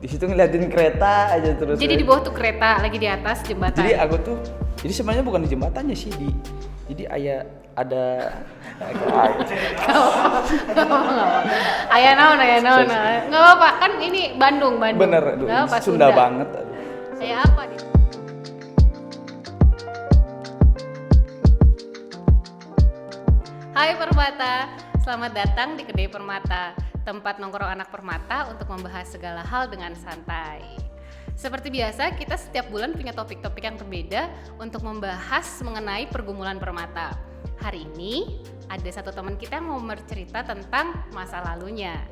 Di situ ngeliatin kereta aja terus. Jadi di bawah tuh kereta lagi di atas jembatan. Jadi aku tuh, jadi sebenarnya bukan di jembatannya sih jadi ada Ayah naon. Nggak apa-apa, kan ini Bandung. bener, aduh, Nggak apa, Sunda banget. Kayak apa nih? Hai Permata, selamat datang di Kedai Permata, tempat nongkrong anak Permata untuk membahas segala hal dengan santai. Seperti biasa, kita setiap bulan punya topik-topik yang berbeda untuk membahas mengenai pergumulan Permata. Hari ini ada satu teman kita yang mau bercerita tentang masa lalunya.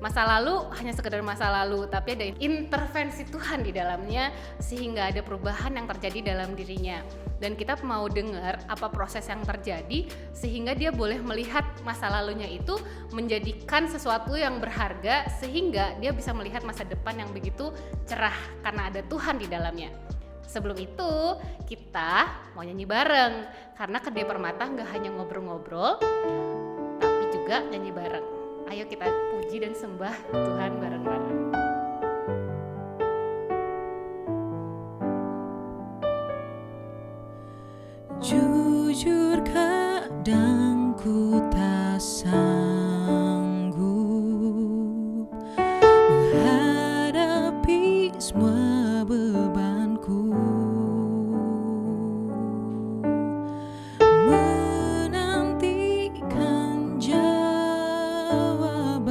Masa lalu hanya sekedar masa lalu, tapi ada intervensi Tuhan di dalamnya sehingga ada perubahan yang terjadi dalam dirinya. Dan kita mau dengar apa proses yang terjadi sehingga dia boleh melihat masa lalunya itu menjadikan sesuatu yang berharga sehingga dia bisa melihat masa depan yang begitu cerah karena ada Tuhan di dalamnya. Sebelum itu kita mau nyanyi bareng karena Kedai Permata nggak hanya ngobrol-ngobrol tapi juga nyanyi bareng. Ayo kita puji dan sembah Tuhan bareng-bareng. Jujur kadang ku tak sanggup menghadapi semua bebanku, menantikan jawaban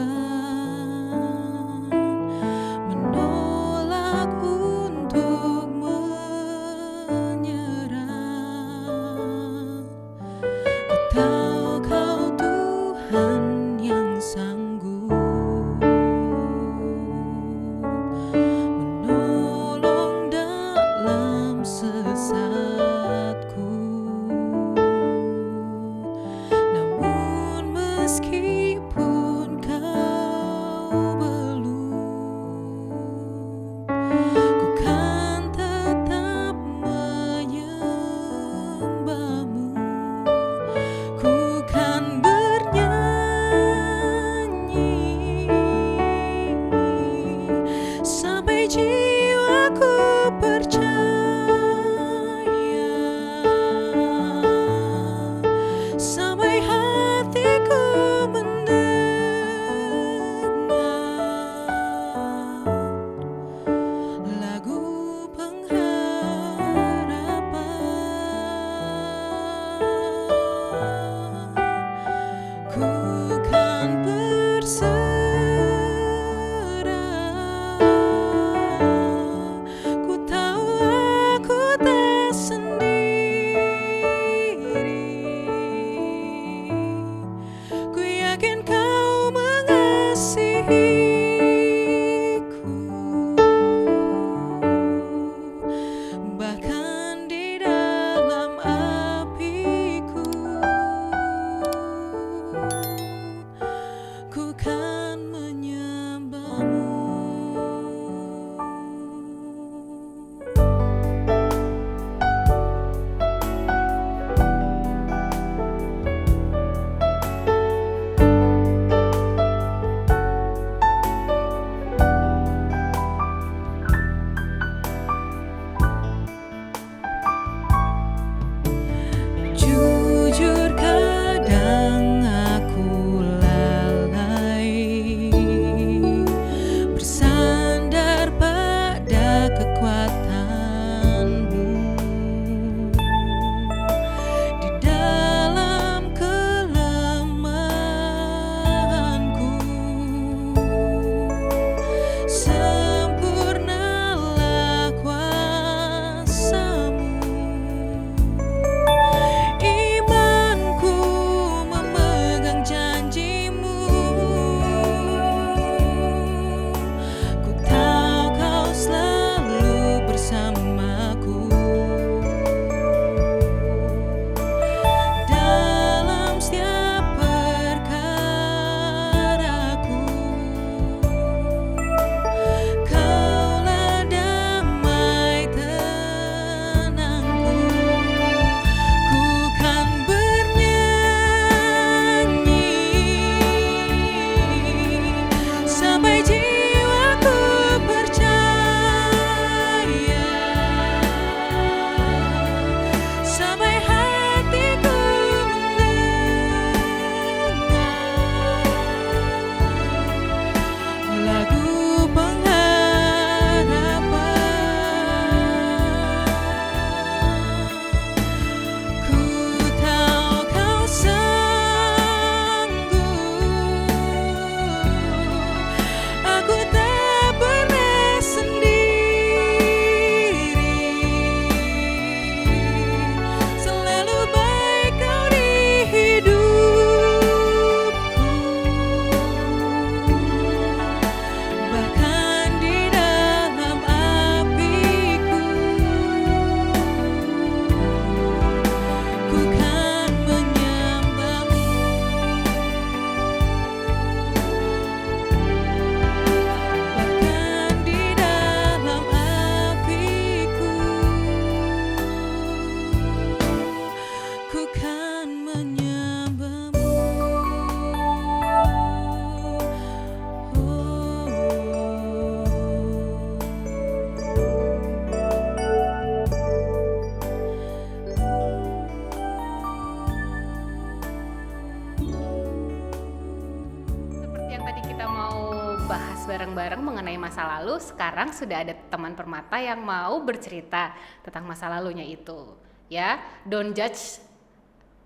masa lalu, sekarang sudah ada teman permata yang mau bercerita tentang masa lalunya itu. Ya, don't judge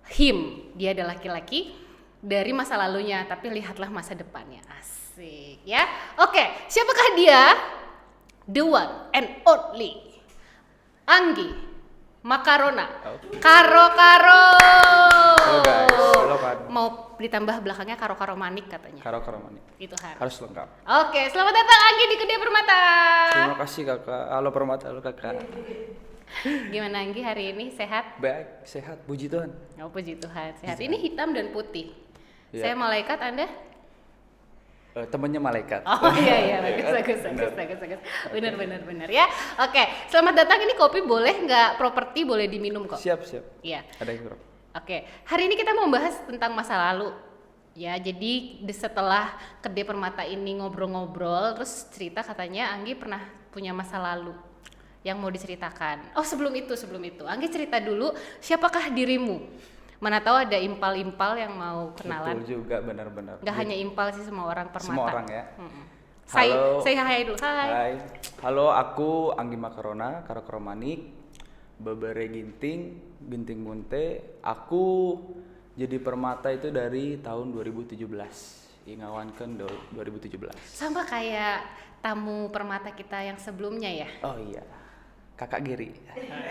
him. Dia adalah laki-laki dari masa lalunya, tapi lihatlah masa depannya. Asik, ya. Oke, siapakah dia? The one and only Anggi Makarona. Karo. Halo guys, halo kan. Mau ditambah belakangnya karo manik katanya. Karo manik. Itu harus. Harus lengkap. Oke, selamat datang Anggi di Kedai Permata. Terima kasih kakak. Halo Permata, halo kakak. Gimana Anggi hari ini, sehat? Baik, sehat, puji Tuhan. Oh, puji Tuhan, sehat. Ini hitam dan putih. Iya. Saya malaikat, Anda? Temennya malaikat. Oh iya, bagus. Benar ya. Oke, selamat datang. Ini kopi boleh nggak? Properti boleh diminum kok. Siap. Iya. Ada yang Oke, hari ini kita mau bahas tentang masa lalu. Ya, jadi setelah Kedai Permata ini ngobrol-ngobrol, terus cerita katanya Anggi pernah punya masa lalu yang mau diceritakan. Oh, sebelum itu, Anggi cerita dulu, siapakah dirimu? Mana tahu ada impal-impal yang mau kenalan. Betul juga, benar-benar. Gak hanya impal sih, semua orang Permata. Semua orang ya. Halo. Say hi dulu. Hai. Halo, aku Anggi Makarona, Karo Manik, Bebere Ginting Munte. Aku jadi Permata itu dari tahun 2017. Ingawankan 2017. Sama kayak tamu Permata kita yang sebelumnya ya. Oh iya. Kakak Giri.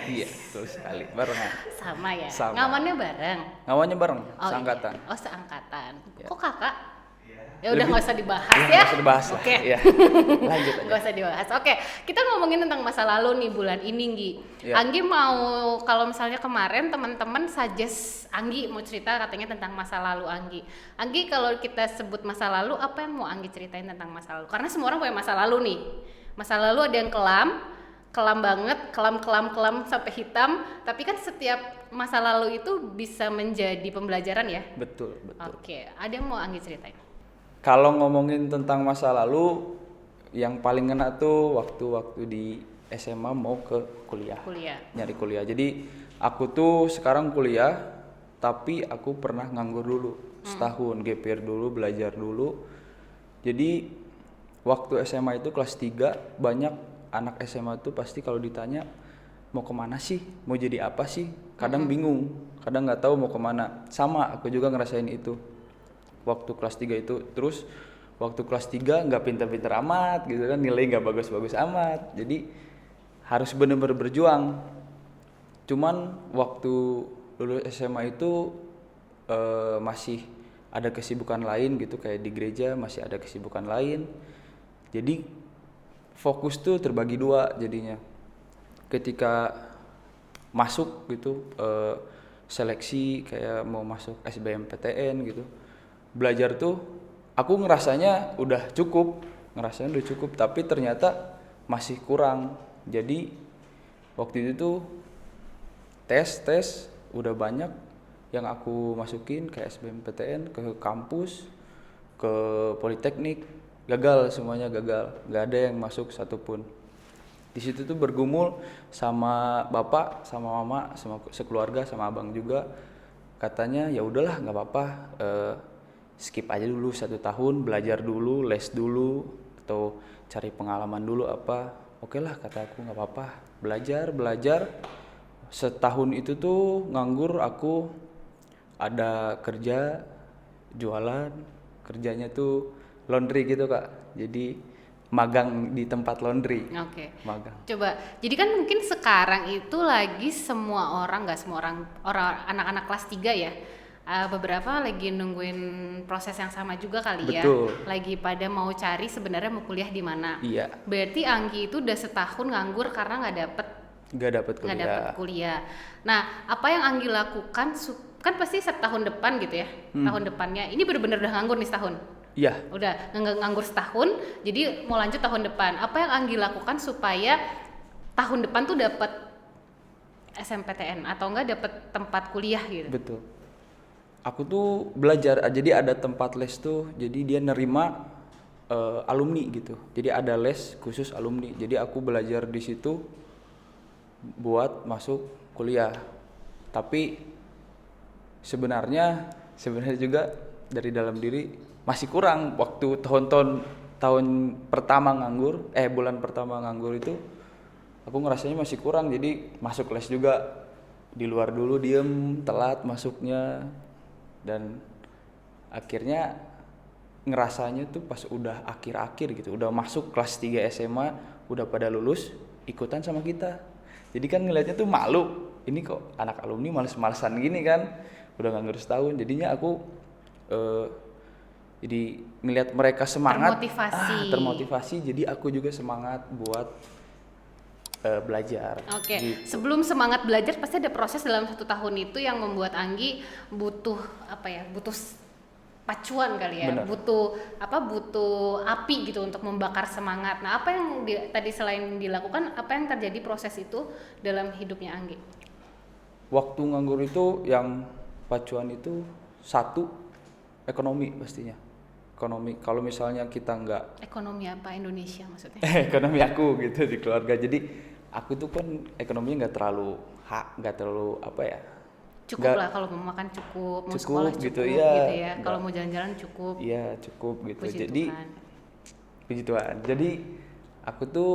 Iya, betul sekali. Barengan. Sama ya. Sama. Ngawannya bareng. Ngawannya bareng, Oh, seangkatan. Iya. Oh, seangkatan. Ya. Kok kakak? Ya udah Lebih- nggak usah dibahas Iya, ya. nggak usah dibahas lah. Oke. Iya. Lanjut aja. Nggak usah dibahas. Oke, kita ngomongin tentang masa lalu nih bulan ini, Nggi. Iya. Anggi mau, kalau misalnya kemarin teman-teman suggest Anggi mau cerita katanya tentang masa lalu Anggi. Anggi, kalau kita sebut masa lalu, apa yang mau Anggi ceritain tentang masa lalu? Karena semua orang punya masa lalu nih. Masa lalu ada yang kelam banget, kelam sampai hitam. Tapi kan setiap masa lalu itu bisa menjadi pembelajaran ya. Betul. Oke, ada yang mau Anggi ceritain? Kalau ngomongin tentang masa lalu, yang paling kena tuh waktu di SMA mau ke kuliah. Nyari kuliah. Jadi aku tuh sekarang kuliah, tapi aku pernah nganggur dulu setahun, gap year dulu, belajar dulu. Jadi waktu SMA itu kelas 3, banyak anak SMA tuh pasti kalau ditanya mau kemana sih, mau jadi apa sih, kadang bingung, kadang nggak tahu mau kemana. Sama, aku juga ngerasain itu waktu kelas 3 itu. Terus waktu kelas 3 nggak pinter-pinter amat gitu kan, nilai nggak bagus-bagus amat, jadi harus bener-bener berjuang. Cuman waktu lulus SMA itu masih ada kesibukan lain gitu, kayak di gereja masih ada kesibukan lain, jadi fokus tuh terbagi dua jadinya. Ketika masuk gitu seleksi kayak mau masuk SBMPTN gitu, belajar tuh aku ngerasanya udah cukup, tapi ternyata masih kurang. Jadi waktu itu tuh tes udah banyak yang aku masukin ke SBMPTN, ke kampus, ke Politeknik, semuanya gagal, nggak ada yang masuk satupun. Di situ tuh bergumul sama bapak, sama mama, sama sekeluarga, sama abang juga. Katanya ya udahlah nggak apa-apa, skip aja dulu 1 tahun, belajar dulu, les dulu, atau cari pengalaman dulu apa. Oke lah, kata aku, nggak apa-apa, belajar. Setahun itu tuh nganggur, aku ada kerja jualan, kerjanya tuh laundry gitu Kak, jadi magang di tempat laundry. Oke. Magang. Coba, jadi kan mungkin sekarang itu lagi semua orang, nggak semua orang anak-anak kelas 3 ya, beberapa lagi nungguin proses yang sama juga kali. Betul. Ya. Lagi pada mau cari sebenarnya mau kuliah di mana. Iya. Berarti Anggi itu udah setahun nganggur karena nggak dapet kuliah. Nah, apa yang Anggi lakukan? Kan pasti setahun depan gitu ya. Tahun depannya ini benar-benar udah nganggur nih setahun. Iya. Udah nganggur setahun, jadi mau lanjut tahun depan. Apa yang Anggi lakukan supaya tahun depan tuh dapat SMPTN atau enggak dapat tempat kuliah gitu? Betul. Aku tuh belajar, jadi ada tempat les tuh, jadi dia nerima alumni gitu. Jadi ada les khusus alumni. Jadi aku belajar di situ buat masuk kuliah. Tapi sebenarnya juga dari dalam diri masih kurang. Waktu tahun-tahun bulan pertama nganggur itu aku ngerasanya masih kurang, jadi masuk les juga di luar dulu, diem, telat masuknya, dan akhirnya ngerasanya tuh pas udah akhir-akhir gitu, udah masuk kelas 3 SMA, udah pada lulus, ikutan sama kita. Jadi kan ngelihatnya tuh malu, ini kok anak alumni males-malesan gini kan, udah nganggur setahun. Jadinya aku jadi ngelihat mereka semangat, termotivasi, jadi aku juga semangat buat belajar. Oke. Gitu. Sebelum semangat belajar pasti ada proses dalam 1 tahun itu yang membuat Anggi butuh butuh pacuan kali ya. Bener. Butuh api gitu untuk membakar semangat. Nah, apa yang tadi selain dilakukan, apa yang terjadi proses itu dalam hidupnya Anggi? Waktu nganggur itu yang pacuan itu satu, ekonomi pastinya. Ekonomi, kalau misalnya kita nggak Ekonomi apa, Indonesia maksudnya? ekonomi aku gitu di keluarga, jadi aku tuh kan ekonominya nggak terlalu Cukup lah, kalau mau makan cukup, mau sekolah cukup gitu ya, kalau mau jalan-jalan cukup. Iya cukup gitu. Puji Jadi Tuhan. puji Tuhan. Jadi aku tuh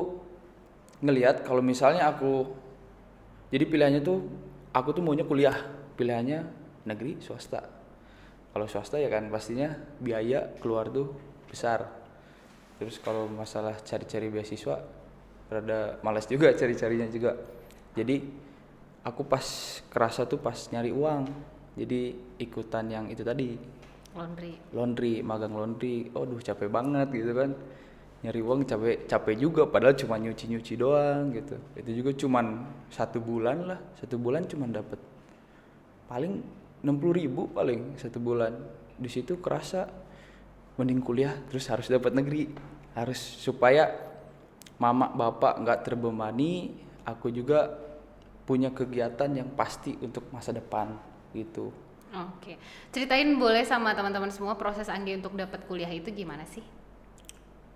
ngelihat kalau misalnya jadi pilihannya tuh aku tuh maunya kuliah, pilihannya negeri swasta. Kalau swasta ya kan pastinya biaya keluar tuh besar. Terus kalau masalah cari-cari beasiswa rada malas juga cari-carinya juga. Jadi aku pas kerasa tuh pas nyari uang. Jadi ikutan yang itu tadi, laundry, magang laundry. Aduh capek banget gitu kan. Nyari uang capek juga, padahal cuma nyuci doang gitu. Itu juga cuman 1 bulan lah. 1 bulan cuman dapat paling 60.000 paling 1 bulan. Di situ kerasa mending kuliah, terus harus dapat negeri, harus supaya mama bapak nggak terbebani, aku juga punya kegiatan yang pasti untuk masa depan gitu. Oke. Ceritain boleh sama teman-teman semua proses Anggi untuk dapat kuliah itu gimana sih?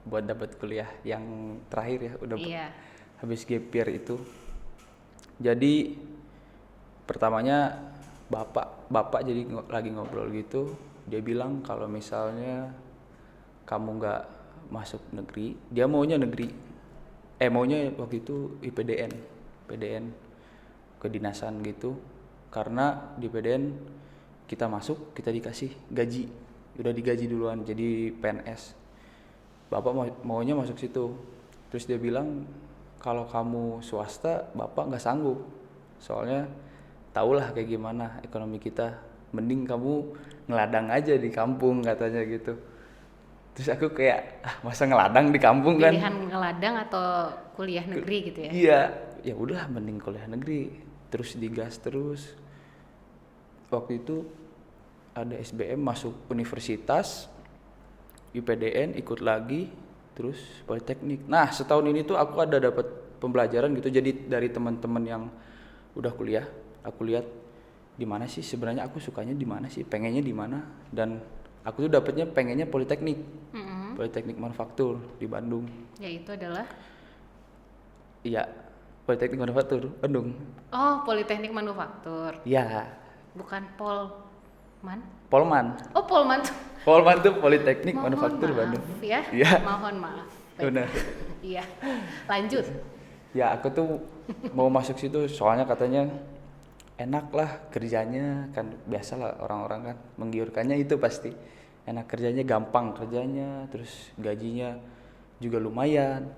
Buat dapat kuliah yang terakhir ya, udah habis gap year itu. Jadi pertamanya bapak jadi lagi ngobrol gitu, dia bilang kalau misalnya kamu nggak masuk negeri, dia maunya waktu itu PDN kedinasan gitu, karena di PDN kita masuk, kita dikasih gaji, udah digaji duluan jadi PNS. Bapak maunya masuk situ. Terus dia bilang kalau kamu swasta bapak nggak sanggup, soalnya tahulah kayak gimana ekonomi kita, mending kamu ngeladang aja di kampung katanya gitu. Terus aku kayak masa ngeladang di kampung kan? Pilihan ngeladang atau kuliah negeri gitu ya? Iya, ya udah mending kuliah negeri, terus digas terus. Waktu itu ada SBM masuk universitas, IPDN ikut lagi, terus politeknik. Nah setahun ini tuh aku ada dapat pembelajaran gitu, jadi dari teman-teman yang udah kuliah, aku lihat di mana sih sebenarnya aku sukanya di mana sih, pengennya di mana, dan aku tuh dapetnya pengennya politeknik, politeknik manufaktur di Bandung. Yaitu adalah? Iya, politeknik manufaktur Bandung. Oh, politeknik manufaktur. Iya. Bukan Polman? Oh Polman. Polman tuh politeknik manufaktur Bandung. Ya. Iya. Mohon maaf. Benar. Iya. Lanjut. Ya aku tuh mau masuk situ soalnya katanya enak lah kerjanya, kan biasalah orang-orang kan menggiurkannya itu pasti enak kerjanya, gampang kerjanya, terus gajinya juga lumayan.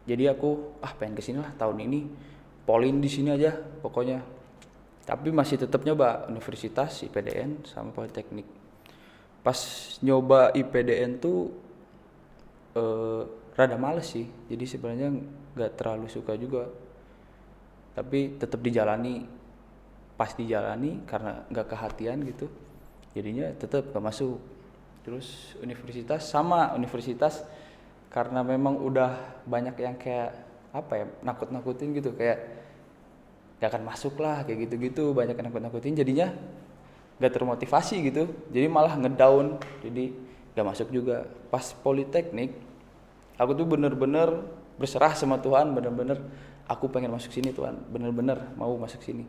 Jadi aku pengen kesini lah tahun ini, polin di sini aja pokoknya. Tapi masih tetap nyoba universitas IPDN sama politeknik. Pas nyoba IPDN tuh rada males sih, jadi sebenarnya nggak terlalu suka juga, tapi tetap dijalani. Pas dijalani karena nggak kehatian gitu, jadinya tetap nggak masuk. Terus universitas karena memang udah banyak yang kayak nakut-nakutin gitu, kayak gak akan masuk lah kayak gitu-gitu, banyak yang nakut-nakutin, jadinya nggak termotivasi gitu, jadi malah ngedown, jadi nggak masuk juga. Pas politeknik aku tuh bener-bener berserah sama Tuhan, bener-bener aku pengen masuk sini Tuhan, bener-bener mau masuk sini.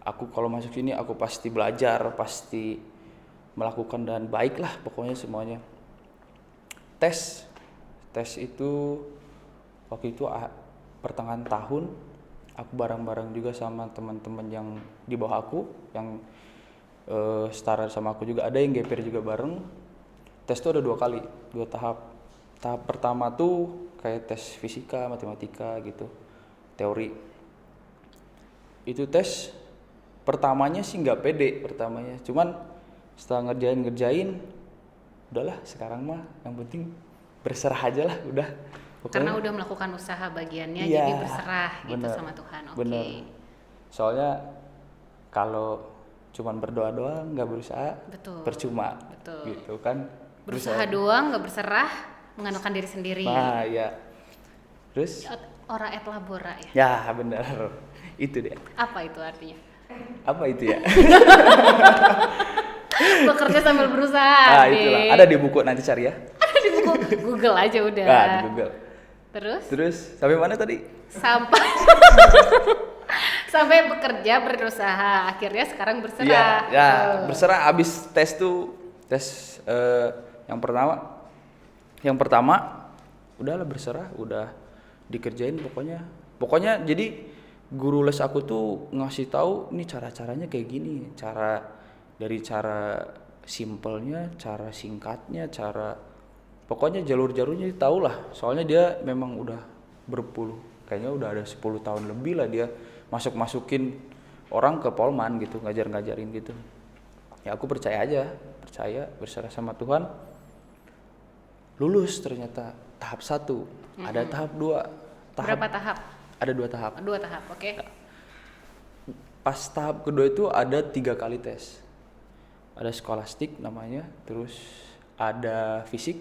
Aku kalau masuk sini aku pasti belajar, pasti melakukan dan baik lah pokoknya semuanya. tes itu waktu itu pertengahan tahun aku bareng-bareng juga sama teman-teman yang di bawah aku yang setara sama aku juga, ada yang GPR juga bareng. Tes itu ada 2 tahap. Tahap pertama tuh kayak tes fisika, matematika gitu, teori. Itu tes pertamanya sih nggak pede pertamanya, cuman setelah ngerjain udahlah sekarang mah yang penting berserah aja lah udah. Pokoknya, karena udah melakukan usaha bagiannya, iya, jadi berserah gitu bener, sama Tuhan. Oke. Bener. Soalnya kalau cuman berdoa doang nggak berusaha, Betul. percuma. Betul. Gitu kan. Berusaha doang nggak berserah, mengandalkan diri sendiri. Nah, ya. Terus Ora et labora ya. ya benar. Itu deh. Apa itu artinya? Apa itu ya? Bekerja sambil berusaha. Itulah. Ada di buku, nanti cari ya. Ada di buku, Google aja udah. Di Google. Terus Sampai mana tadi? sampai bekerja berusaha, akhirnya sekarang berserah. Iya, berserah abis tes tuh, tes yang pertama udahlah berserah, udah dikerjain pokoknya jadi guru les aku tuh ngasih tahu nih cara-caranya kayak gini, dari cara simpelnya, cara singkatnya, pokoknya jalur-jalurnya tahu lah, soalnya dia memang udah kayaknya udah ada 10 tahun lebih lah dia masukin orang ke Polman gitu, ngajarin gitu. Ya aku percaya berserah sama Tuhan. Lulus ternyata tahap 1, ada tahap 2. Berapa tahap? Ada 2 tahap. 2 tahap, oke. Pas tahap kedua itu ada 3 kali tes. Ada skolastik namanya, terus ada fisik,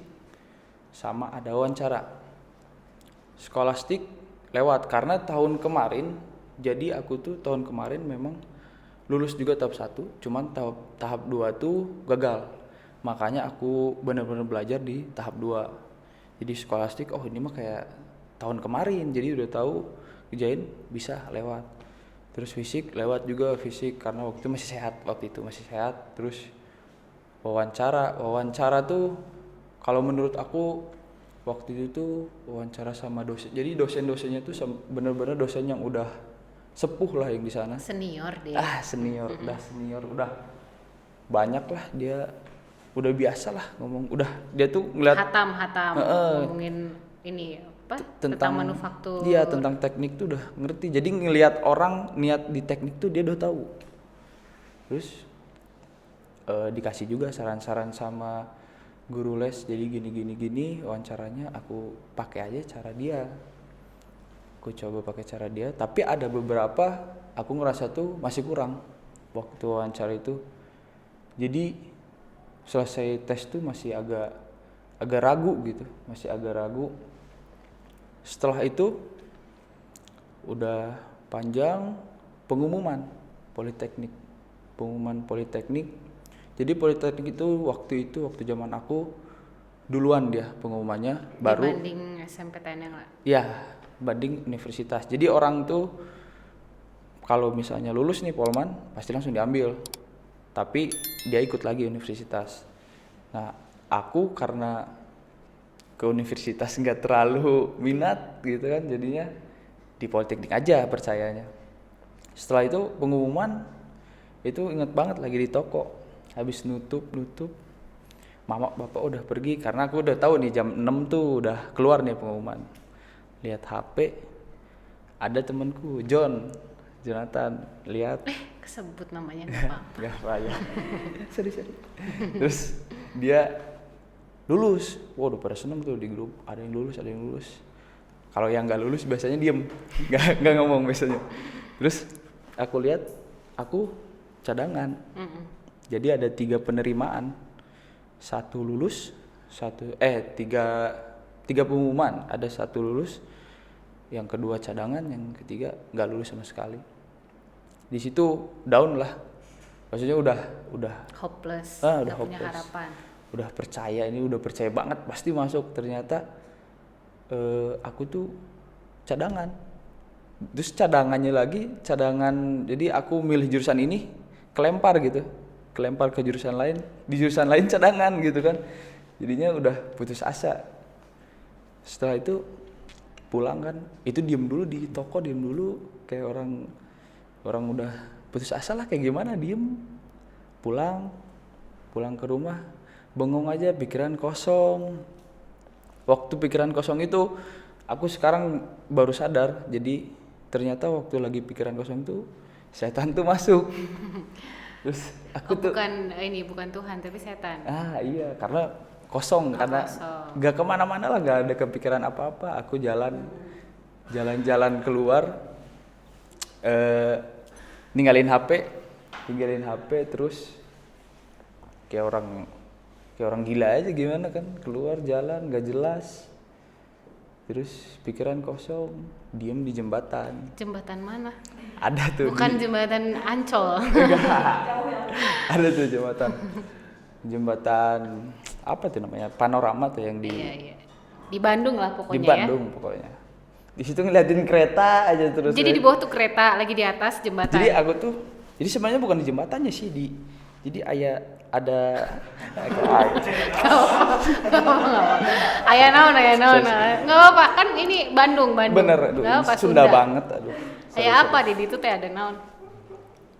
sama ada wawancara. Skolastik lewat karena tahun kemarin, jadi aku tuh tahun kemarin memang lulus juga tahap 1, cuman tahap 2 tuh gagal. Makanya aku benar-benar belajar di tahap 2. Jadi skolastik, ini mah kayak tahun kemarin, jadi udah tahu kerjain bisa lewat. Terus fisik lewat juga, fisik karena waktu itu masih sehat. Terus wawancara tuh kalau menurut aku waktu itu tuh wawancara sama dosen. Jadi dosen-dosennya tuh benar-benar dosen yang udah sepuh lah yang di sana. Senior deh. Senior, udah banyak lah dia, udah biasa lah ngomong, udah dia tuh ngeliat hatam ngomongin ini apa tentang manufaktur. Iya, tentang teknik tuh udah ngerti. Jadi ngelihat orang niat di teknik tuh dia udah tahu. Terus dikasih juga saran-saran sama guru les, jadi gini wawancaranya aku pakai aja cara dia. Aku coba pakai cara dia, tapi ada beberapa aku ngerasa tuh masih kurang waktu wawancara itu. Jadi selesai tes tuh masih agak ragu gitu, Setelah itu udah panjang pengumuman politeknik. Jadi politeknik itu waktu zaman aku duluan dia pengumumannya, baru dibanding SMPTN yang lain. Ya, banding universitas. Jadi orang tuh kalau misalnya lulus nih Polman pasti langsung diambil, tapi dia ikut lagi universitas. Nah, aku karena ke universitas nggak terlalu minat gitu kan, jadinya di politeknik aja percayanya. Setelah itu pengumuman itu inget banget lagi di toko, habis nutup mama bapak udah pergi karena aku udah tahu nih jam 6 tuh udah keluar nih pengumuman. Lihat HP, ada temanku Jonathan, lihat kesebut namanya nggak apa-apa ya. Sorry. Terus dia lulus, udah pada seneng tuh di grup, ada yang lulus. Kalau yang nggak lulus biasanya diem, nggak ngomong biasanya. Terus aku lihat, aku cadangan. Jadi ada 3 penerimaan, 1 lulus, 3 pengumuman, ada 1 lulus, yang kedua cadangan, yang ketiga nggak lulus sama sekali. Di situ down lah, maksudnya udah hopeless, udah punya hopeless. harapan. Udah percaya banget pasti masuk, ternyata aku tuh cadangan. Terus cadangan, jadi aku milih jurusan ini kelempar ke jurusan lain, di jurusan lain cadangan gitu kan. jadinya udah putus asa. Setelah itu pulang kan, itu diem dulu di toko, diem dulu kayak orang udah putus asa lah, kayak gimana, diem. Pulang ke rumah bengong aja, pikiran kosong. Waktu pikiran kosong itu aku sekarang baru sadar, jadi ternyata waktu lagi pikiran kosong itu setan tuh masuk. Terus aku bukan Tuhan tapi setan. Iya, karena kosong, karena nggak kemana-mana lah, nggak ada kepikiran apa-apa. Aku jalan-jalan keluar, ninggalin HP terus kayak orang gila aja gimana kan, keluar jalan nggak jelas. Terus pikiran kosong, diem di jembatan. Jembatan mana? Ada tuh. Bukan jembatan Ancol. Ada tuh jembatan apa tuh namanya, panorama tuh yang di iya. Di Bandung lah pokoknya. Di Bandung pokoknya. Di situ ngeliatin kereta aja terus. Jadi di bawah tuh kereta, lagi di atas jembatan. Jadi sebenarnya bukan di jembatannya sih, jadi ada Ayah naon. Nggak apa, kan ini Bandung. Bener, aduh, apa, Sunda banget, aduh. Ayah apa di situ teh ada naon?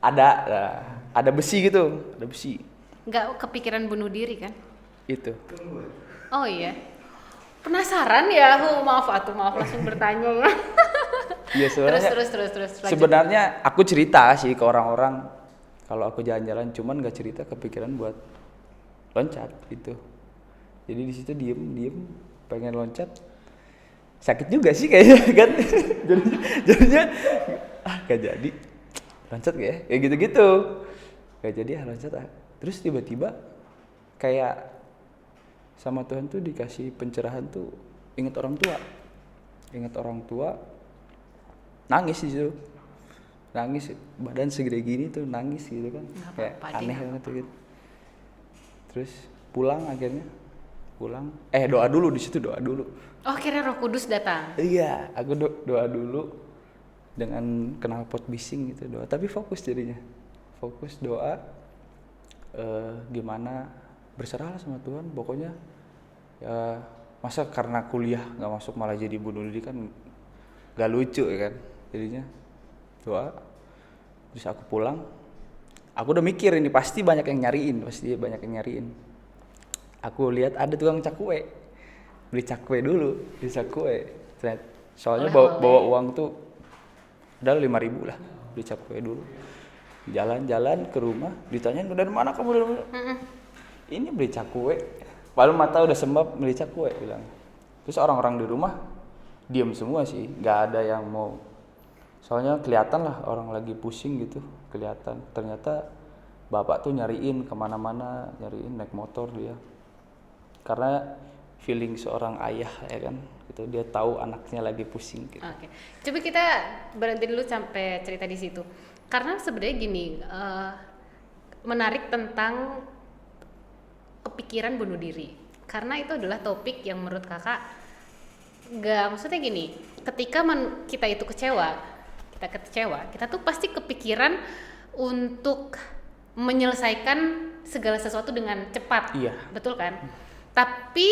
Ada besi gitu, ada besi. Nggak kepikiran bunuh diri kan? Itu. Oh iya. Penasaran ya, maaf langsung bertanya. Iya, sebenarnya. Terus. Sebenarnya aku cerita sih ke orang-orang kalau aku jalan-jalan, cuman nggak cerita kepikiran buat loncat gitu. Jadi di situ diem pengen loncat, sakit juga sih kayaknya kan. jadinya gak jadi loncat kayak gitu gak jadi loncat. Terus tiba-tiba kayak sama Tuhan tuh dikasih pencerahan tuh, ingat orang tua, nangis di situ, nangis, badan segede gini tuh nangis gitu kan, kayak aneh banget tuh gitu. Terus akhirnya pulang, doa dulu di situ, doa dulu. Oh, akhirnya Roh Kudus datang. Iya, aku doa dulu dengan knalpot bising gitu, doa, tapi fokus jadinya, doa, gimana berserah sama Tuhan pokoknya. Ya masa karena kuliah nggak masuk malah jadi bunuh diri kan nggak lucu ya kan, jadinya doa. Terus aku pulang, aku udah mikir ini pasti banyak yang nyariin. Aku lihat ada tukang cakwe, beli cakwe dulu di cakwe. Soalnya bawa uang tuh ada 5.000 lah, beli cakwe dulu. Jalan-jalan ke rumah, ditanyain dari mana kamu, dari mana? Ini beli cakwe. Palu mata udah sembab, beli cakwe bilang. Terus orang-orang di rumah diam semua sih, nggak ada yang mau. Soalnya kelihatan lah orang lagi pusing gitu, kelihatan. Ternyata bapak tuh nyariin kemana-mana, naik motor dia. Karena feeling seorang ayah ya kan, gitu, dia tahu anaknya lagi pusing gitu. Oke. Coba kita berhenti dulu sampai cerita di situ. Karena sebenarnya gini, menarik tentang kepikiran bunuh diri. Karena itu adalah topik yang menurut kakak maksudnya gini, ketika kita itu kecewa, kita tuh pasti kepikiran untuk menyelesaikan segala sesuatu dengan cepat. Iya. Betul kan? Tapi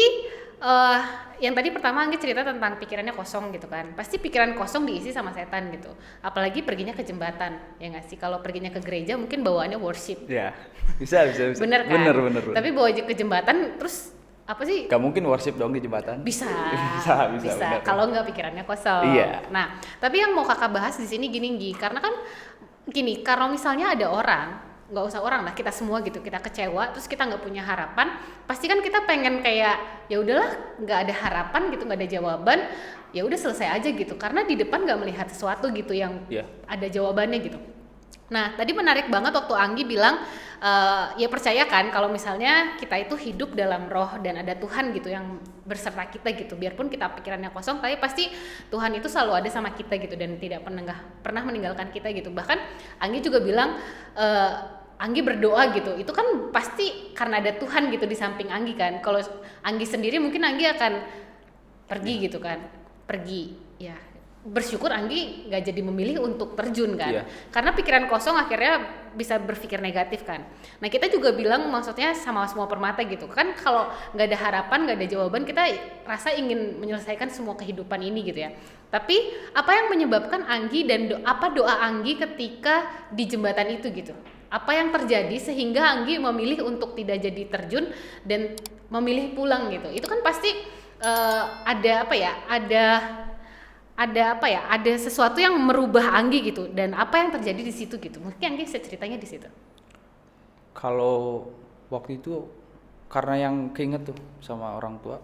yang tadi pertama Anggi cerita tentang pikirannya kosong gitu kan, pasti pikiran kosong diisi sama setan gitu, apalagi perginya ke jembatan, ya nggak sih? Kalau perginya ke gereja mungkin bawaannya worship, ya bisa. Bener kan? Bener. Tapi bawa aja ke jembatan terus apa sih? Gak mungkin worship dong di jembatan. Bisa. Bener. Kalau nggak pikirannya kosong. Iya. Nah, tapi yang mau kakak bahas di sini gini, karena kan gini, kalau misalnya ada orang, nggak usah orang lah, kita semua gitu, kita kecewa terus kita nggak punya harapan, pasti kan kita pengen kayak ya udahlah, nggak ada harapan gitu, nggak ada jawaban, ya udah selesai aja gitu, karena di depan nggak melihat sesuatu gitu yang ada jawabannya gitu. Nah tadi menarik banget waktu Anggi bilang ya percaya kan kalau misalnya kita itu hidup dalam roh dan ada Tuhan gitu yang berserta kita gitu, biarpun kita pikirannya kosong tapi pasti Tuhan itu selalu ada sama kita gitu dan tidak pernah meninggalkan kita gitu. Bahkan Anggi juga bilang Anggi berdoa gitu, itu kan pasti karena ada Tuhan gitu di samping Anggi kan. Kalau Anggi sendiri mungkin Anggi akan pergi gitu kan, pergi ya bersyukur Anggi nggak jadi memilih untuk terjun kan, Iya. karena pikiran kosong akhirnya bisa berpikir negatif kan. Nah kita juga bilang maksudnya sama semua permata gitu kan, kalau nggak ada harapan, nggak ada jawaban, kita rasa ingin menyelesaikan semua kehidupan ini gitu ya. Tapi apa yang menyebabkan Anggi dan apa doa Anggi ketika di jembatan itu gitu? Apa yang terjadi sehingga Anggi memilih untuk tidak jadi terjun dan memilih pulang gitu? Itu kan pasti ada apa ya? Ada sesuatu yang merubah Anggi gitu, dan apa yang terjadi di situ gitu. Mungkin Anggi bisa ceritanya di situ. Kalau waktu itu karena yang keinget tuh sama orang tua,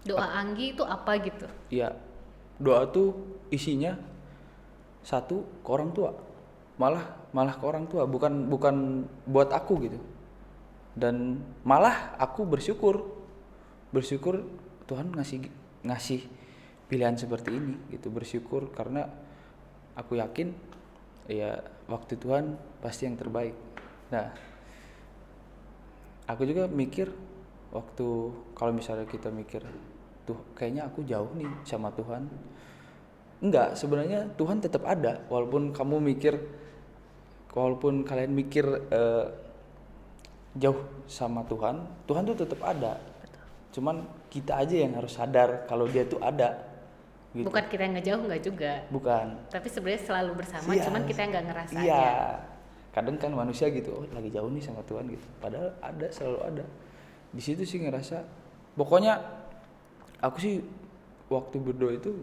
Doa Anggi itu apa gitu? ya doa tuh isinya satu ke orang tua, malah ke orang tua, bukan buat aku gitu. Dan malah aku bersyukur Tuhan ngasih pilihan seperti ini gitu, bersyukur karena aku yakin ya waktu Tuhan pasti yang terbaik. Nah, aku juga mikir waktu kalau misalnya kita mikir tuh kayaknya aku jauh nih sama Tuhan. Enggak, sebenarnya Tuhan tetap ada walaupun kalian mikir jauh sama Tuhan tuh tetap ada. Cuman kita aja yang harus sadar kalau dia tuh ada. Gitu. Bukan kita yang ngejauh, nggak juga. Bukan. Tapi sebenarnya selalu bersama, Iya. cuman kita yang nggak ngerasa Iya. aja. Kadang kan manusia gitu, oh lagi jauh nih sama Tuhan gitu. Padahal ada, selalu ada. Di situ sih ngerasa. Pokoknya aku sih waktu berdoa itu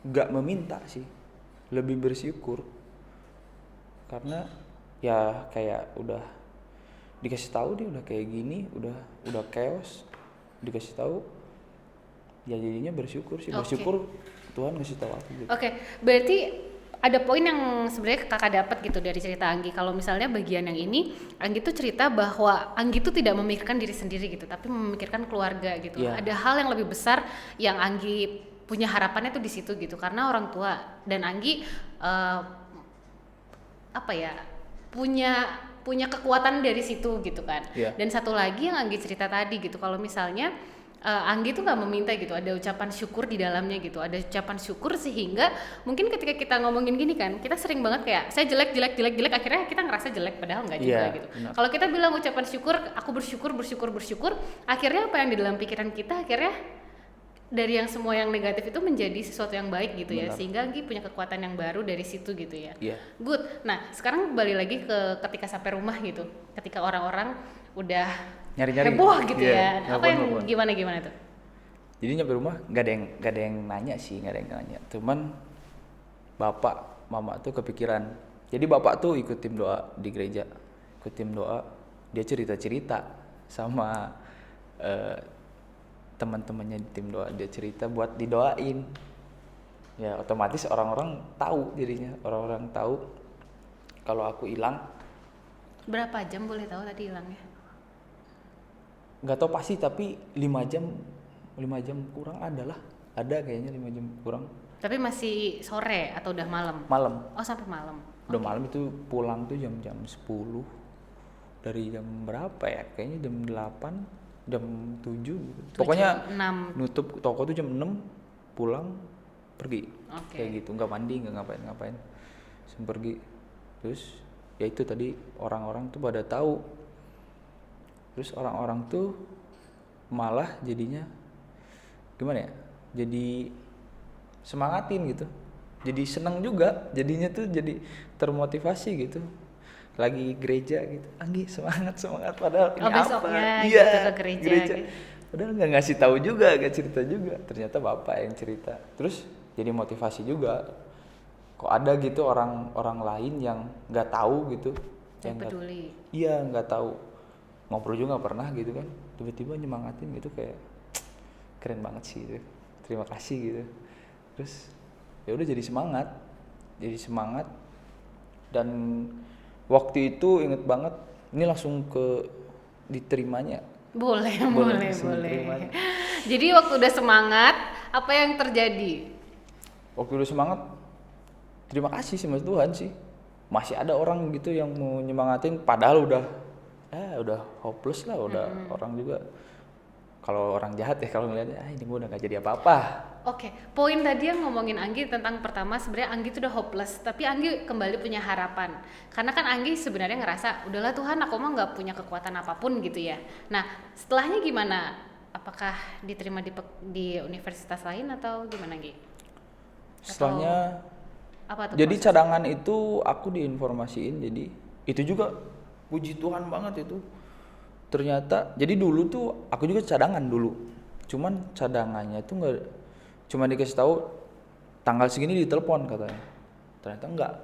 nggak meminta sih, lebih bersyukur. Karena ya kayak udah dikasih tahu dia udah kayak gini, udah chaos, dikasih tahu. Ya jadinya bersyukur sih, bersyukur Tuhan ngasih tahu aku gitu. Oke, berarti ada poin yang sebenarnya kakak dapat gitu dari cerita Anggi. Kalau misalnya bagian yang ini, Anggi tuh cerita bahwa Anggi tuh tidak memikirkan diri sendiri gitu, tapi memikirkan keluarga gitu. Yeah. Ada hal yang lebih besar yang Anggi punya harapannya tuh di situ gitu, karena orang tua dan Anggi punya kekuatan dari situ gitu kan. Yeah. Dan satu lagi yang Anggi cerita tadi gitu, kalau misalnya Anggi tuh nggak meminta gitu, ada ucapan syukur di dalamnya gitu, ada ucapan syukur sehingga mungkin ketika kita ngomongin gini kan, kita sering banget kayak saya jelek, akhirnya kita ngerasa jelek padahal nggak juga gitu. Kalau kita bilang ucapan syukur, aku bersyukur, akhirnya apa yang di dalam pikiran kita akhirnya dari yang semua yang negatif itu menjadi sesuatu yang baik gitu. Benar. Ya, sehingga Anggi punya kekuatan yang baru dari situ gitu ya. Good. Nah sekarang kembali lagi ke ketika sampai rumah gitu, ketika orang-orang udah nyari-nyari heboh gitu ya. Apa yang gimana tuh? Jadi nyampe rumah nggak ada yang nanya sih, nggak ada yang nanya. Cuman bapak, mama tuh kepikiran. Jadi bapak tuh ikut tim doa di gereja, dia cerita sama teman-temannya di tim doa, dia cerita buat didoain. Ya otomatis orang-orang tahu jadinya, orang-orang tahu kalau aku hilang. Berapa jam boleh tahu tadi hilangnya? Nggak tahu pasti tapi 5 jam kurang ada kayaknya 5 jam kurang. Tapi masih sore atau udah malam? Malam. Oh sampai malam. Udah malam itu pulang tuh jam 10. Dari jam berapa ya? Kayaknya jam 8, jam 7 gitu. Pokoknya 6. Nutup toko tuh jam 6, pulang pergi. Kayak gitu, nggak mandi, nggak ngapain. Langsung pergi. Terus ya itu tadi orang-orang tuh pada tahu. Terus orang-orang tuh malah jadinya gimana ya? Jadi semangatin gitu. Jadi seneng juga. Jadinya tuh jadi termotivasi gitu. Lagi gereja gitu. Anggi semangat padahal ini apa? Iya, gitu ke gereja. Gitu. Padahal nggak ngasih tahu juga, nggak cerita juga. Ternyata bapak yang cerita. Terus jadi motivasi juga. Kok ada gitu orang lain yang nggak tahu gitu. Yang peduli. Iya nggak tahu. Ngobrol juga nggak pernah gitu kan, tiba-tiba nyemangatin gitu, kayak keren banget sih gitu. Terima kasih gitu. Terus ya udah jadi semangat dan waktu itu inget banget ini langsung diterimanya. Boleh. Jadi waktu udah semangat apa yang terjadi? Waktu udah semangat terima kasih sama Tuhan sih, masih ada orang gitu yang mau nyemangatin padahal udah hopeless lah, orang juga kalau orang jahat ya kalau ngeliatnya ini gue udah gak jadi apa-apa. Oke, poin tadi yang ngomongin Anggi tentang pertama sebenarnya Anggi itu udah hopeless, tapi Anggi kembali punya harapan. Karena kan Anggi sebenarnya ngerasa, udahlah Tuhan, aku mah nggak punya kekuatan apapun gitu ya. Nah, setelahnya gimana? Apakah diterima di universitas lain atau gimana Anggi? Setelahnya Apa tuh jadi proses? cadangan itu aku diinformasiin, jadi itu juga puji Tuhan banget itu. Ternyata jadi dulu tuh aku juga cadangan dulu, cuman cadangannya tuh nggak, cuma dikasih tahu tanggal segini ditelepon katanya, ternyata enggak.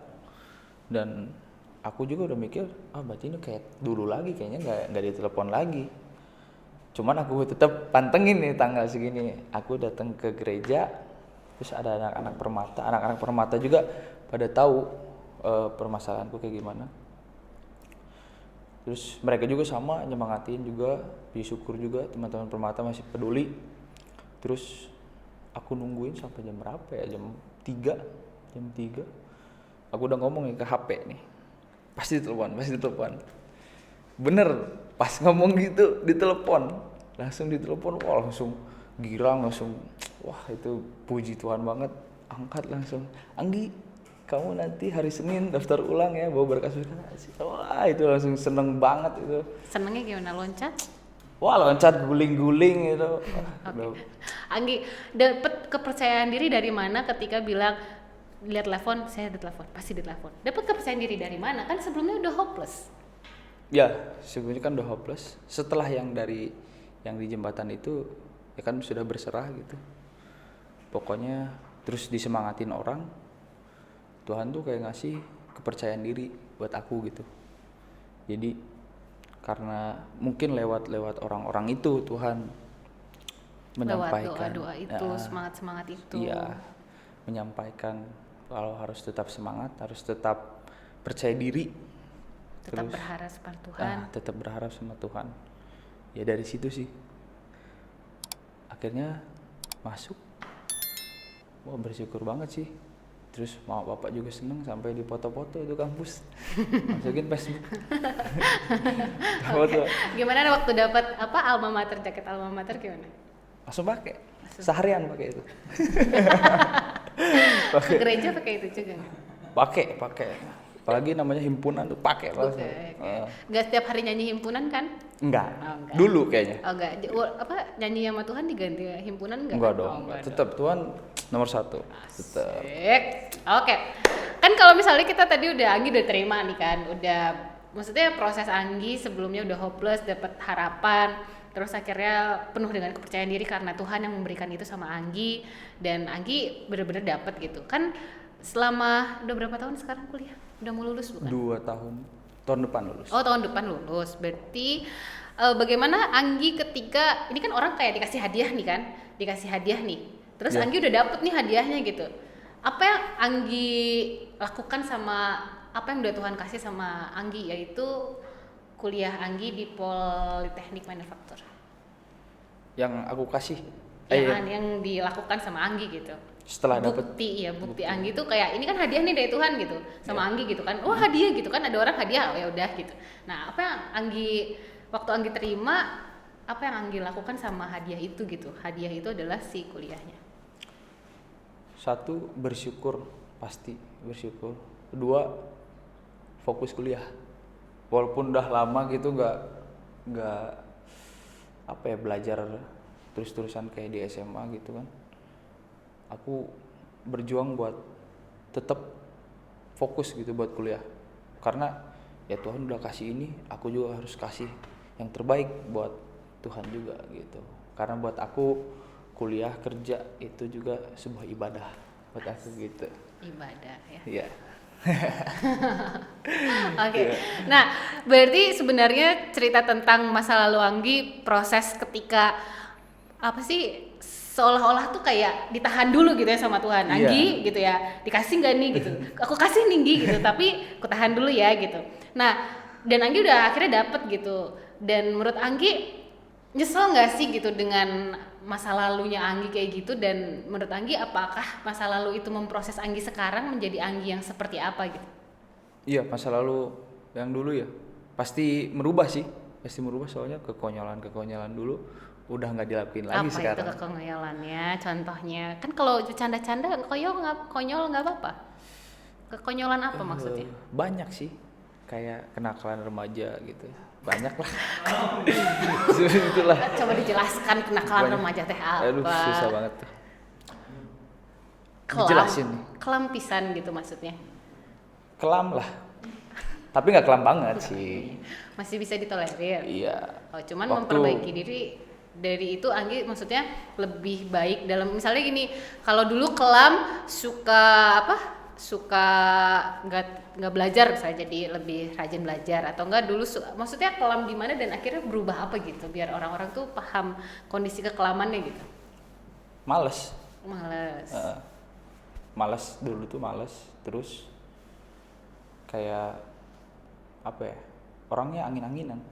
Dan aku juga udah mikir berarti ini kayak dulu lagi, kayaknya nggak ditelepon lagi. Cuman aku tetap pantengin nih tanggal segini, aku datang ke gereja, terus ada anak-anak permata juga pada tahu permasalahanku kayak gimana. Terus mereka juga sama nyemangatin juga, bersyukur juga teman-teman permata masih peduli. Terus aku nungguin sampai jam berapa ya, jam 3 aku udah ngomong ke HP nih, pasti ditelepon. Bener, pas ngomong gitu langsung ditelepon, wah langsung girang, wah itu puji Tuhan banget. Angkat langsung, Anggi, kamu nanti hari Senin daftar ulang ya, bawa berkas-berkas. Wah itu langsung seneng banget itu. Senengnya gimana, loncat? Wah loncat guling-guling itu. Okay. Anggi dapet kepercayaan diri dari mana ketika bilang lihat telepon, saya ditelepon, pasti ditelepon. Dapat kepercayaan diri dari mana? Kan sebelumnya udah hopeless. Ya sebelumnya kan udah hopeless. Setelah yang di jembatan itu ya kan sudah berserah gitu. Pokoknya terus disemangatin orang. Tuhan tuh kayak ngasih kepercayaan diri buat aku gitu. Jadi karena mungkin lewat orang-orang itu Tuhan menyampaikan doa-doa itu, semangat itu. Iya, menyampaikan kalau harus tetap semangat, harus tetap percaya diri, tetap terus berharap sama Tuhan. Tetap berharap sama Tuhan. Ya dari situ sih akhirnya masuk. Wah bersyukur banget sih. Terus mama bapak juga seneng sampai di foto-foto itu kampus, masukin Facebook. Okay. Gimana waktu dapat alma mater, jaket alma mater gimana? Langsung pakai, seharian pakai itu. Ke gereja pakai itu juga nggak? Pakai. Apalagi namanya himpunan tuh pakai langsung. Nggak setiap hari nyanyi himpunan kan? Enggak. Enggak. Dulu kayaknya. Oh enggak. Nyanyi sama Tuhan diganti himpunan enggak? Enggak dong. Tetap Tuhan nomor 1. Tetap. Oke. Kan kalau misalnya kita tadi Anggi udah terima nih kan, maksudnya proses Anggi sebelumnya udah hopeless, dapat harapan, terus akhirnya penuh dengan kepercayaan diri karena Tuhan yang memberikan itu sama Anggi, dan Anggi benar-benar dapat gitu. Kan selama udah berapa tahun sekarang kuliah? Udah mau lulus bukan? 2 tahun. Tahun depan lulus. Oh, tahun depan lulus. Berarti bagaimana Anggi ketika ini kan orang kayak dikasih hadiah nih. Terus yeah. Anggi udah dapet nih hadiahnya gitu. Apa yang Anggi lakukan sama apa yang udah Tuhan kasih sama Anggi, yaitu kuliah Anggi di Politeknik Manufaktur. Yang aku kasih Yang dilakukan sama Anggi gitu. Setelah bukti Anggi tuh kayak ini kan hadiah nih dari Tuhan gitu sama Anggi gitu kan. Oh, hadiah gitu kan, ada orang hadiah, oh ya udah gitu. Nah, apa yang waktu Anggi terima, apa yang Anggi lakukan sama hadiah itu gitu? Hadiah itu adalah si kuliahnya. 1, bersyukur, pasti bersyukur. 2, fokus kuliah. Walaupun udah lama gitu nggak belajar terus-terusan kayak di SMA gitu kan. Aku berjuang buat tetap fokus gitu buat kuliah. Karena ya Tuhan udah kasih ini, aku juga harus kasih yang terbaik buat Tuhan juga gitu. Karena buat aku kuliah kerja itu juga sebuah ibadah buat aku gitu. Ibadah ya. Iya. Oke. Nah, berarti sebenarnya cerita tentang masa lalu Anggi, proses ketika apa sih, seolah-olah tuh kayak ditahan dulu gitu ya sama Tuhan. Anggi gitu ya, dikasih nggak nih gitu. Aku kasih nih Anggi gitu, tapi aku tahan dulu ya gitu. Nah, dan Anggi udah akhirnya dapet gitu. Dan menurut Anggi nyesel nggak sih gitu dengan masa lalunya Anggi kayak gitu, dan menurut Anggi apakah masa lalu itu memproses Anggi sekarang menjadi Anggi yang seperti apa gitu? Iya, masa lalu yang dulu ya pasti merubah soalnya kekonyolan dulu udah nggak dilakuin lagi apa sekarang. itu kekonyolannya? Contohnya kan kalau bercanda-canda konyol nggak apa-apa. Kekonyolan apa maksudnya? Banyak sih, kayak kenakalan remaja gitu, banyak lah. Itulah. Coba dijelaskan kenakalan Banyak. remaja teh apa? Aduh, susah banget tuh. Kelam, Dijelasin nih. kelam pisan gitu maksudnya. Kelam lah, tapi nggak kelam banget sih. Masih bisa ditolerir. Iya. Oh, cuman Waktu- memperbaiki diri dari itu Anggi maksudnya lebih baik dalam misalnya gini, kalau dulu kelam suka nggak belajar misalnya jadi lebih rajin belajar atau enggak dulu maksudnya kelam di mana dan akhirnya berubah apa gitu biar orang-orang tuh paham kondisi kekelamannya gitu. Males. Males dulu tuh males, terus kayak apa ya, orangnya angin-anginan,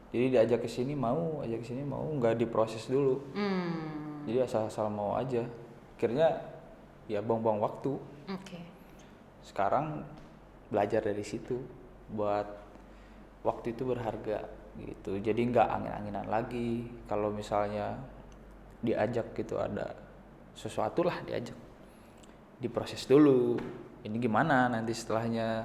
jadi diajak ke sini mau, nggak diproses dulu. Jadi asal-asal mau aja, akhirnya ya buang-buang waktu. Oke. Sekarang belajar dari situ buat waktu itu berharga gitu, jadi nggak angin-anginan lagi. Kalau misalnya diajak gitu ada sesuatu lah, diajak diproses dulu, ini gimana nanti setelahnya,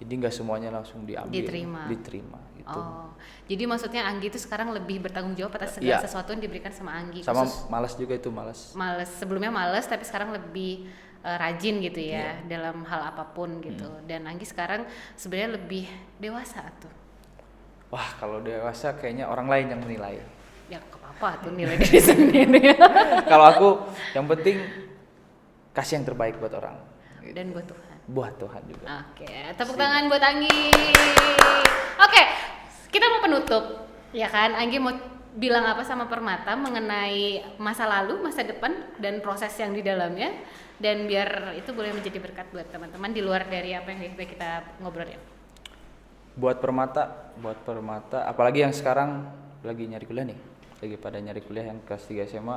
jadi nggak semuanya langsung diambil, diterima gitu. Oh, jadi maksudnya Anggi itu sekarang lebih bertanggung jawab atas segala sesuatu yang diberikan sama Anggi. Sama malas juga itu, malas. Sebelumnya malas tapi sekarang lebih rajin gitu ya dalam hal apapun gitu. Dan Anggi sekarang sebenarnya lebih dewasa tuh. Wah, kalau dewasa kayaknya orang lain yang menilai. Ya apa tuh nilai diri sendiri. Kalau aku yang penting kasih yang terbaik buat orang. Gitu. Dan buat Tuhan. Buat Tuhan juga. Oke, tepuk tangan buat Anggi. Oke, kita mau penutup, ya kan? Anggi mau bilang apa sama Permata mengenai masa lalu, masa depan, dan proses yang di dalamnya, dan biar itu boleh menjadi berkat buat teman-teman di luar dari apa yang kita ngobrolin. Buat Permata, apalagi yang sekarang lagi nyari kuliah nih, lagi pada nyari kuliah yang kelas 3 SMA,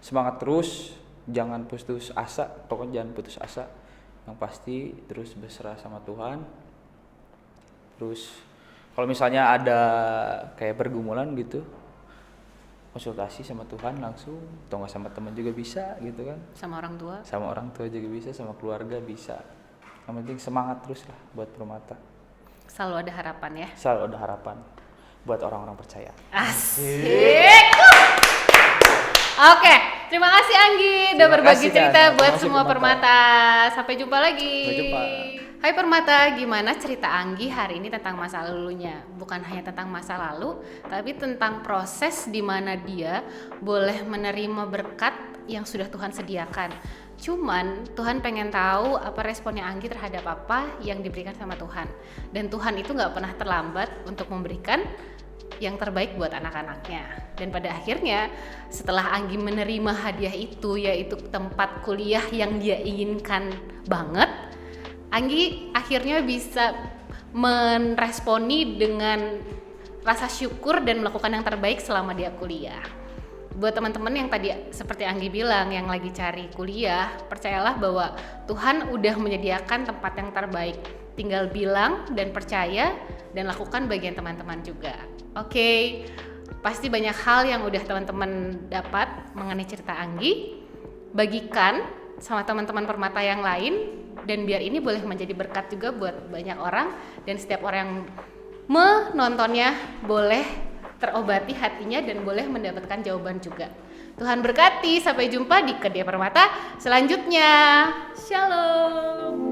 semangat terus, jangan putus asa, pokoknya jangan putus asa. Yang pasti terus berserah sama Tuhan. Terus kalau misalnya ada kayak pergumulan gitu, konsultasi sama Tuhan langsung, atau nggak sama teman juga bisa gitu kan. Sama orang tua. Sama orang tua juga bisa, sama keluarga bisa. Yang penting semangat terus lah buat Permata. Selalu ada harapan ya. Selalu ada harapan buat orang-orang percaya. Asik. Oke, terima kasih Anggi udah berbagi cerita buat semua Permata. Sampai jumpa lagi. Sampai jumpa. Hai Permata, gimana cerita Anggi hari ini tentang masa lalunya? Bukan hanya tentang masa lalu, tapi tentang proses di mana dia boleh menerima berkat yang sudah Tuhan sediakan. Cuman Tuhan pengen tahu apa responnya Anggi terhadap apa yang diberikan sama Tuhan. Dan Tuhan itu gak pernah terlambat untuk memberikan yang terbaik buat anak-anaknya. Dan pada akhirnya setelah Anggi menerima hadiah itu, yaitu tempat kuliah yang dia inginkan banget, Anggi akhirnya bisa meresponi dengan rasa syukur dan melakukan yang terbaik selama dia kuliah. Buat teman-teman yang tadi seperti Anggi bilang yang lagi cari kuliah, percayalah bahwa Tuhan udah menyediakan tempat yang terbaik. Tinggal bilang dan percaya dan lakukan bagian teman-teman juga. Oke, pasti banyak hal yang udah teman-teman dapat mengenai cerita Anggi. Bagikan sama teman-teman Permata yang lain dan biar ini boleh menjadi berkat juga buat banyak orang dan setiap orang yang menontonnya boleh terobati hatinya dan boleh mendapatkan jawaban juga. Tuhan berkati, sampai jumpa di Kedai Permata selanjutnya. Shalom.